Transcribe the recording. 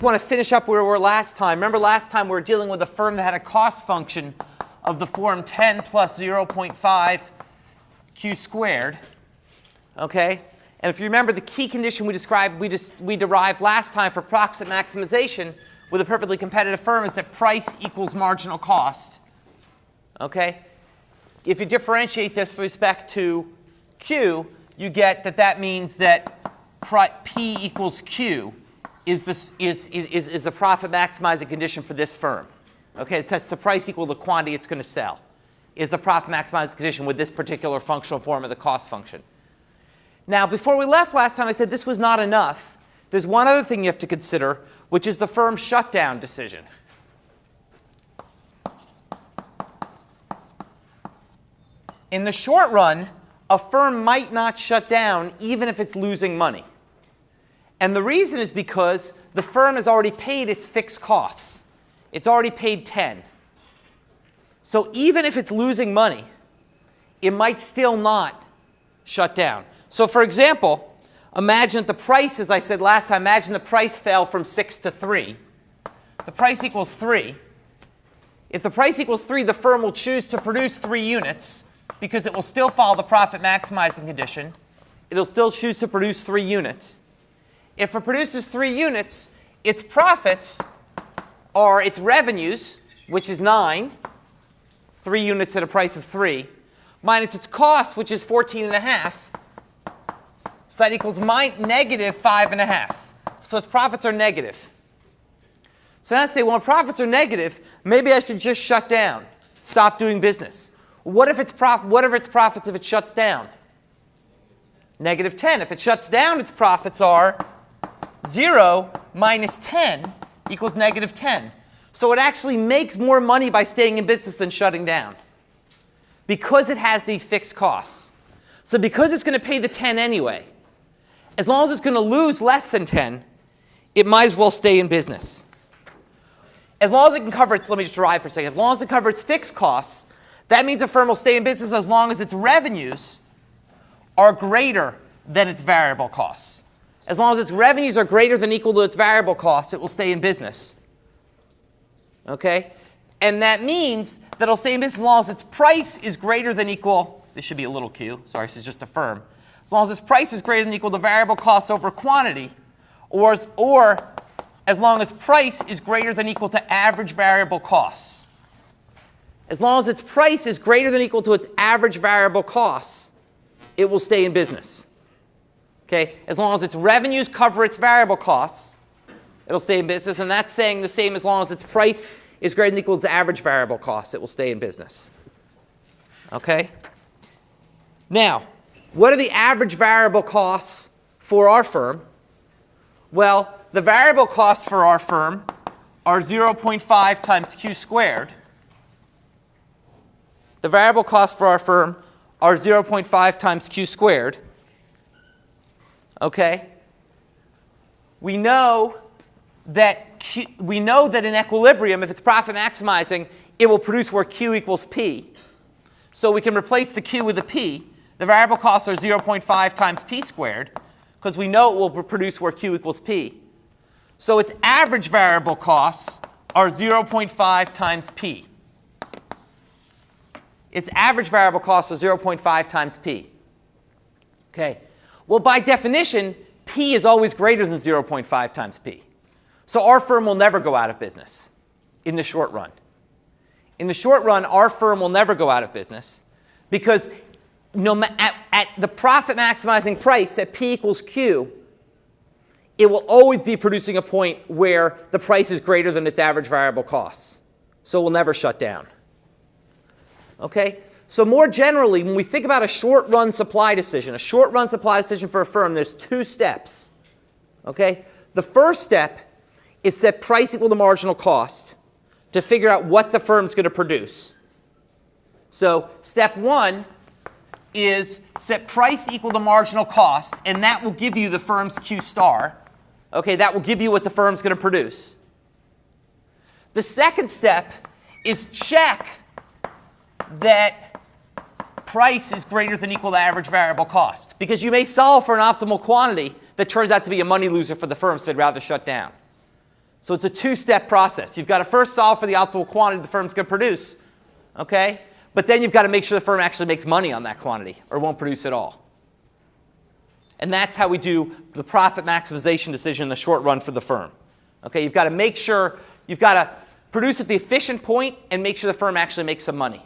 want to finish up where we were last time. Remember last time we were dealing with a firm that had a cost function of the form 10 plus 0.5 q squared. Okay? And if you remember, the key condition we derived last time for proximate maximization with a perfectly competitive firm is that price equals marginal cost. Okay? If you differentiate this with respect to Q, you get that that means that P equals Q is the profit maximizing condition for this firm. Okay, it sets the price equal to the quantity it's going to sell. Is the profit maximizing condition with this particular functional form of the cost function. Now, before we left last time, I said this was not enough. There's one other thing you have to consider, which is the firm shutdown decision. In the short run, a firm might not shut down even if it's losing money. And the reason is because the firm has already paid its fixed costs. It's already paid 10. So even if it's losing money, it might still not shut down. So for example, imagine that the price, as I said last time, imagine the price fell from 6 to 3. The price equals 3. If the price equals 3, the firm will choose to produce 3 units because it will still follow the profit maximizing condition. It'll still choose to produce 3 units. If it produces 3 units, its profits are its revenues, which is 9, 3 units at a price of 3, minus its cost, which is 14.5. So that equals negative 5.5. So its profits are negative. So now I say, well, if profits are negative, maybe I should just shut down, stop doing business. What if its profits if it shuts down? Negative 10. If it shuts down, its profits are 0 minus 10 equals negative 10. So it actually makes more money by staying in business than shutting down because it has these fixed costs. So because it's going to pay the 10 anyway, as long as it's going to lose less than 10, it might as well stay in business. As long as it can cover its, let me just derive for a second, as long as it covers its fixed costs, that means a firm will stay in business as long as its revenues are greater than its variable costs. As long as its revenues are greater than equal to its variable costs, it will stay in business. Okay? And that means that it'll stay in business as long as its price is greater than equal, this should be a little q, sorry, this is just a firm. As long as its price is greater than equal to variable costs over quantity, or as long as price is greater than equal to average variable costs. As long as its price is greater than equal to its average variable costs, it will stay in business. Okay? As long as its revenues cover its variable costs, it'll stay in business. And that's saying the same as long as its price is greater than equal to its average variable costs, it will stay in business. Okay? Now, what are the average variable costs for our firm? Well, the variable costs for our firm are 0.5 times q squared. The variable costs for our firm are 0.5 times q squared. Okay? We know that in equilibrium, if it's profit maximizing, it will produce where q equals p. So we can replace the q with a p. The variable costs are 0.5 times p squared, because we know it will produce where q equals p. So its average variable costs are 0.5 times p. Its average variable costs are 0.5 times p. Okay. Well, by definition, p is always greater than 0.5 times p. So our firm will never go out of business in the short run. In the short run, our firm will never go out of business because at the profit maximizing price at p equals q, it will always be producing a point where the price is greater than its average variable costs. So it will never shut down. Okay? So more generally, when we think about a short-run supply decision for a firm, there's 2 steps. Okay? The first step is set price equal to marginal cost to figure out what the firm's going to produce. So step 1 is set price equal to marginal cost, and that will give you the firm's Q star. Okay, that will give you what the firm's going to produce. The second step is check that price is greater than equal to average variable cost, because you may solve for an optimal quantity that turns out to be a money loser for the firm, so they'd rather shut down. So it's a two-step process. You've got to first solve for the optimal quantity the firm's going to produce, okay? But then you've got to make sure the firm actually makes money on that quantity or won't produce at all. And that's how we do the profit maximization decision in the short run for the firm. Okay, you've got to make sure, you've got to produce at the efficient point and make sure the firm actually makes some money.